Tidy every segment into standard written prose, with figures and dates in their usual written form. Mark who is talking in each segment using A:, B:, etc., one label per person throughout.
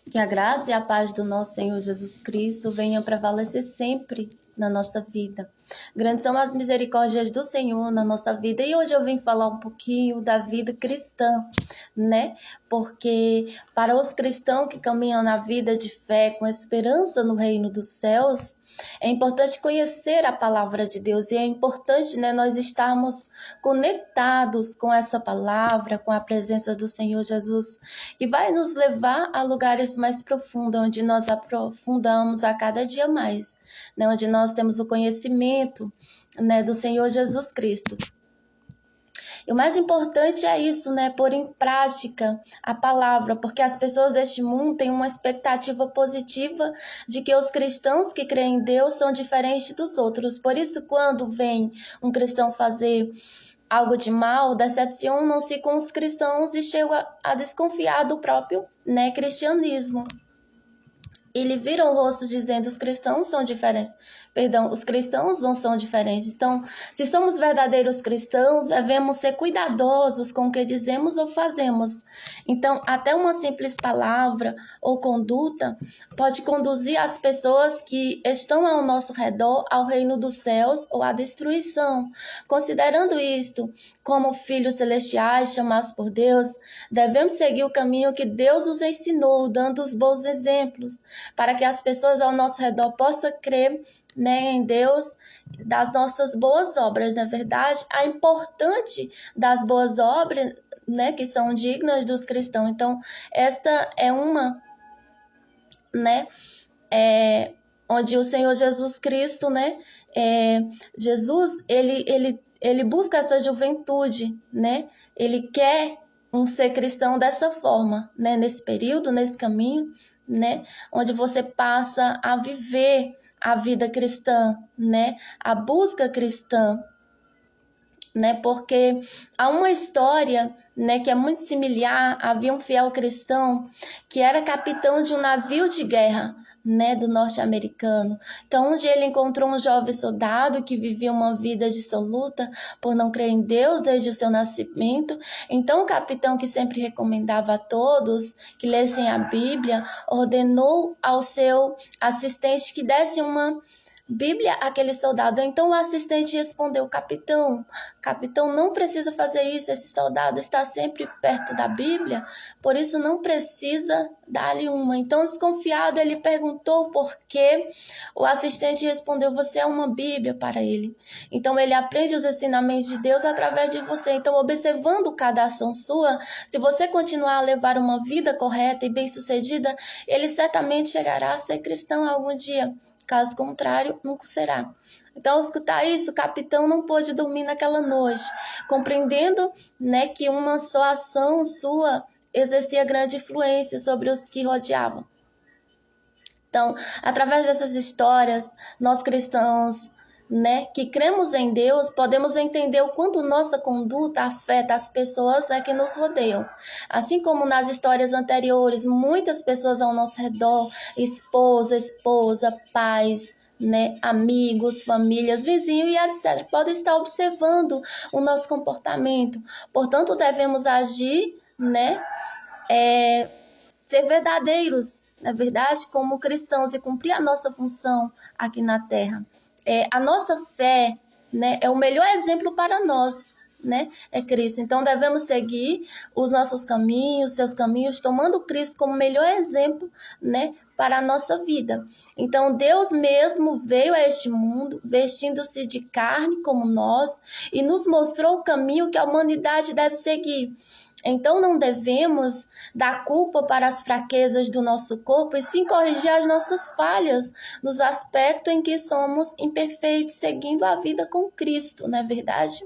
A: Que a graça e a paz do nosso Senhor Jesus Cristo venham prevalecer sempre na nossa vida. Grandes são as misericórdias do Senhor na nossa vida. E hoje eu vim falar um pouquinho da vida cristã, né? Porque para os cristãos que caminham na vida de fé com esperança no reino dos céus, é importante conhecer a palavra de Deus e é importante, né, nós estarmos conectados com essa palavra, com a presença do Senhor Jesus, que vai nos levar a lugares mais profundos, onde nós aprofundamos a cada dia mais, né, onde nós temos o conhecimento, né, do Senhor Jesus Cristo. E o mais importante é isso, né? Pôr em prática a palavra, porque as pessoas deste mundo têm uma expectativa positiva de que os cristãos que creem em Deus são diferentes dos outros. Por isso, quando vem um cristão fazer algo de mal, decepcionam-se com os cristãos e chegam a desconfiar do próprio, né, cristianismo. Ele vira o rosto dizendo os cristãos são diferentes. Perdão, os cristãos não são diferentes. Então, se somos verdadeiros cristãos, devemos ser cuidadosos com o que dizemos ou fazemos. Então, até uma simples palavra ou conduta pode conduzir as pessoas que estão ao nosso redor ao reino dos céus ou à destruição. Considerando isto como filhos celestiais chamados por Deus, devemos seguir o caminho que Deus nos ensinou, dando os bons exemplos, para que as pessoas ao nosso redor possam crer, né, em Deus, das nossas boas obras. Na verdade, a importante das boas obras, né, que são dignas dos cristãos. Então, esta é uma, né, onde o Senhor Jesus Cristo, né, Jesus, ele busca essa juventude, né, ele quer um ser cristão dessa forma, né, nesse período, nesse caminho, né, onde você passa a viver a vida cristã, né, a busca cristã, né, porque há uma história, né, que é muito similar. Havia um fiel cristão que era capitão de um navio de guerra, né, do norte-americano. Então, um dia ele encontrou um jovem soldado que vivia uma vida dissoluta por não crer em Deus desde o seu nascimento. Então, o capitão, que sempre recomendava a todos que lessem a Bíblia, ordenou ao seu assistente que desse uma Bíblia àquele soldado. Então o assistente respondeu: capitão, não precisa fazer isso, esse soldado está sempre perto da Bíblia, por isso não precisa dar-lhe uma. Então, desconfiado, ele perguntou por quê. O assistente respondeu: você é uma Bíblia para ele. Então ele aprende os ensinamentos de Deus através de você. Então, observando cada ação sua, se você continuar a levar uma vida correta e bem-sucedida, ele certamente chegará a ser cristão algum dia. Caso contrário, nunca será. Então, ao escutar isso, o capitão não pôde dormir naquela noite, compreendendo, né, que uma só ação sua exercia grande influência sobre os que rodeavam. Então, através dessas histórias, nós cristãos, né, que cremos em Deus, podemos entender o quanto nossa conduta afeta as pessoas que nos rodeiam. Assim como nas histórias anteriores, muitas pessoas ao nosso redor, esposa, pais, né, amigos, famílias, vizinhos e etc., podem estar observando o nosso comportamento. Portanto, devemos agir, né, ser verdadeiros, na verdade, como cristãos e cumprir a nossa função aqui na Terra. A nossa fé, né, é o melhor exemplo para nós, né, é Cristo. Então, devemos seguir os nossos caminhos, seus caminhos, tomando Cristo como melhor exemplo, né, para a nossa vida. Então, Deus mesmo veio a este mundo, vestindo-se de carne como nós, e nos mostrou o caminho que a humanidade deve seguir. Então, não devemos dar culpa para as fraquezas do nosso corpo, e sim corrigir as nossas falhas nos aspectos em que somos imperfeitos, seguindo a vida com Cristo, não é verdade?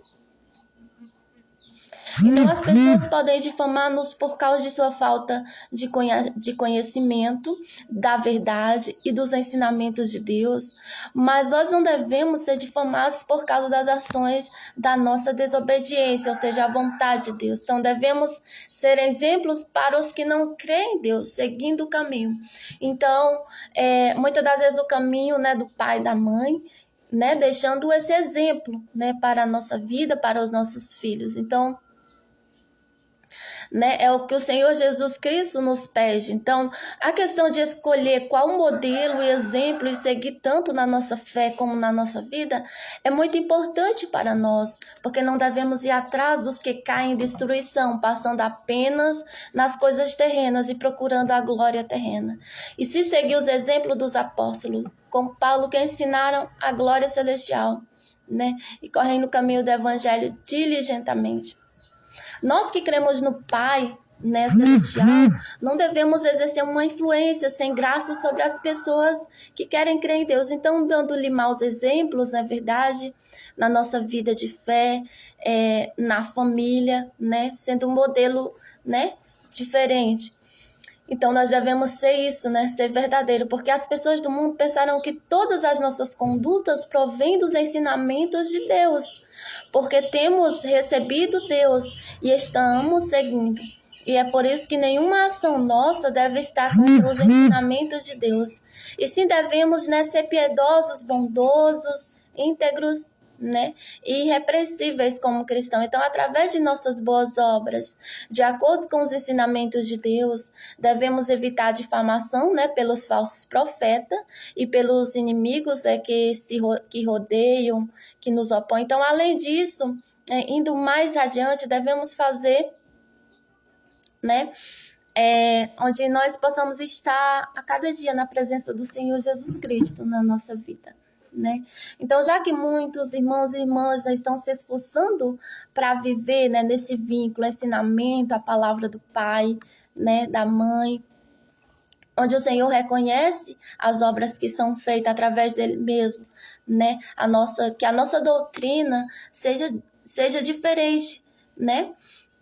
A: Então, as pessoas podem difamar-nos por causa de sua falta de conhecimento da verdade e dos ensinamentos de Deus, mas nós não devemos ser difamados por causa das ações da nossa desobediência, ou seja, a vontade de Deus. Então, devemos ser exemplos para os que não creem em Deus, seguindo o caminho. Então, muitas das vezes o caminho, né, do pai e da mãe, né, deixando esse exemplo, né, para a nossa vida, para os nossos filhos. Então, né? É o que o Senhor Jesus Cristo nos pede. Então, a questão de escolher qual modelo e exemplo e seguir tanto na nossa fé como na nossa vida é muito importante para nós, porque não devemos ir atrás dos que caem em destruição, passando apenas nas coisas terrenas e procurando a glória terrena. E se seguir os exemplos dos apóstolos, como Paulo, que ensinaram a glória celestial, né? E correm no caminho do evangelho diligentemente. Nós que cremos no Pai, né, celestial, não devemos exercer uma influência sem graça sobre as pessoas que querem crer em Deus. Então, dando-lhe maus exemplos, na verdade, na nossa vida de fé, na família, né, sendo um modelo, né, diferente. Então, nós devemos ser isso, né? Ser verdadeiro, porque as pessoas do mundo pensaram que todas as nossas condutas provêm dos ensinamentos de Deus, porque temos recebido Deus e estamos seguindo. E é por isso que nenhuma ação nossa deve estar contra os ensinamentos de Deus. E sim devemos, né, ser piedosos, bondosos, íntegros, né, e irrepreensíveis como cristãos. Então, através de nossas boas obras, de acordo com os ensinamentos de Deus, devemos evitar a difamação, né, pelos falsos profetas e pelos inimigos que rodeiam, que nos opõem. Então, além disso, indo mais adiante, devemos fazer, né, onde nós possamos estar a cada dia na presença do Senhor Jesus Cristo na nossa vida, né? Então, já que muitos irmãos e irmãs já estão se esforçando para viver, né, nesse vínculo, ensinamento, a palavra do Pai, né, da Mãe, onde o Senhor reconhece as obras que são feitas através dele mesmo, né? Que a nossa doutrina seja diferente, né?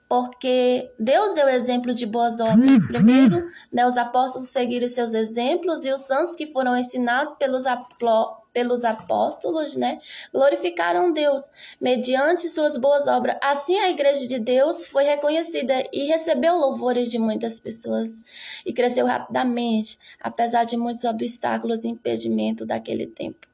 A: Porque Deus deu exemplo de boas obras. Primeiro, né, os apóstolos seguiram seus exemplos e os santos que foram ensinados pelos apóstolos, né, glorificaram Deus mediante suas boas obras. Assim, a igreja de Deus foi reconhecida e recebeu louvores de muitas pessoas e cresceu rapidamente, apesar de muitos obstáculos e impedimentos daquele tempo,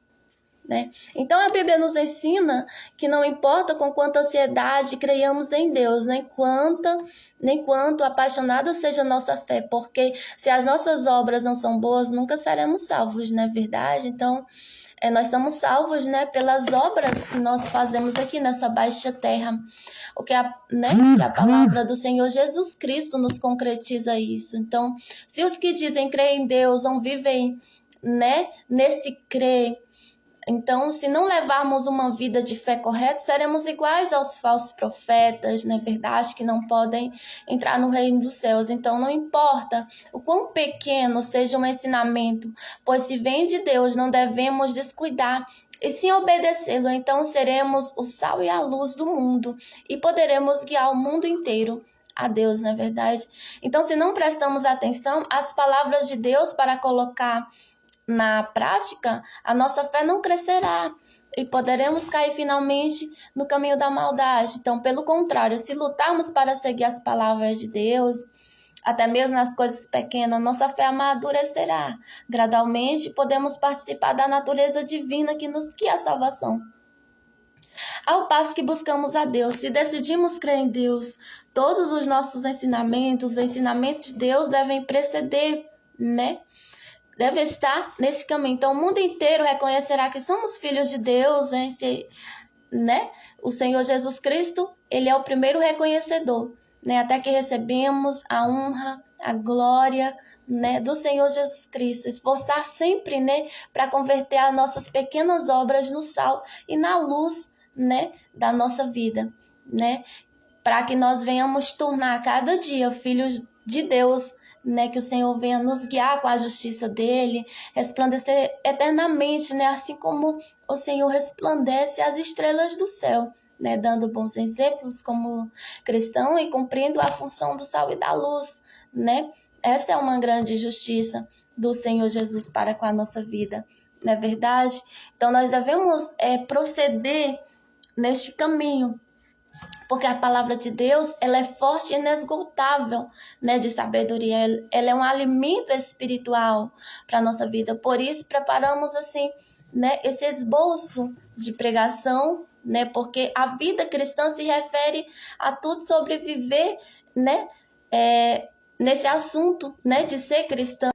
A: né? Então a Bíblia nos ensina que não importa com quanta ansiedade creiamos em Deus, nem quanto apaixonada seja a nossa fé, porque se as nossas obras não são boas, nunca seremos salvos, não é verdade? Então, nós somos salvos, né, pelas obras que nós fazemos aqui nessa baixa terra. Que a palavra do Senhor Jesus Cristo nos concretiza isso. Então, se os que dizem crer em Deus não vivem, né, nesse crer, então, se não levarmos uma vida de fé correta, seremos iguais aos falsos profetas, não é verdade? Que não podem entrar no reino dos céus. Então, não importa o quão pequeno seja um ensinamento, pois se vem de Deus, não devemos descuidar e sim obedecê-lo. Então, seremos o sal e a luz do mundo e poderemos guiar o mundo inteiro a Deus, não é verdade? Então, se não prestamos atenção às palavras de Deus para colocar na prática, a nossa fé não crescerá e poderemos cair finalmente no caminho da maldade. Então, pelo contrário, se lutarmos para seguir as palavras de Deus, até mesmo nas coisas pequenas, nossa fé amadurecerá. Gradualmente, podemos participar da natureza divina que nos guia a salvação. Ao passo que buscamos a Deus, se decidimos crer em Deus, todos os nossos ensinamentos, os ensinamentos de Deus devem preceder, né? Deve estar nesse caminho. Então, o mundo inteiro reconhecerá que somos filhos de Deus, né? O Senhor Jesus Cristo, ele é o primeiro reconhecedor, né? Até que recebemos a honra, a glória, né, do Senhor Jesus Cristo. Esforçar sempre, né, para converter as nossas pequenas obras no sal e na luz, né, da nossa vida, né? Para que nós venhamos tornar cada dia filhos de Deus, né, que o Senhor venha nos guiar com a justiça dele, resplandecer eternamente, né, assim como o Senhor resplandece as estrelas do céu, né, dando bons exemplos como cristão e cumprindo a função do sal e da luz, né? Essa é uma grande justiça do Senhor Jesus para com a nossa vida, não é verdade? Então nós devemos proceder neste caminho, porque a palavra de Deus, ela é forte e inesgotável, né, de sabedoria. Ela é um alimento espiritual para a nossa vida. Por isso, preparamos, assim, né, esse esboço de pregação, né, porque a vida cristã se refere a tudo sobre viver né, nesse assunto, né, de ser cristã.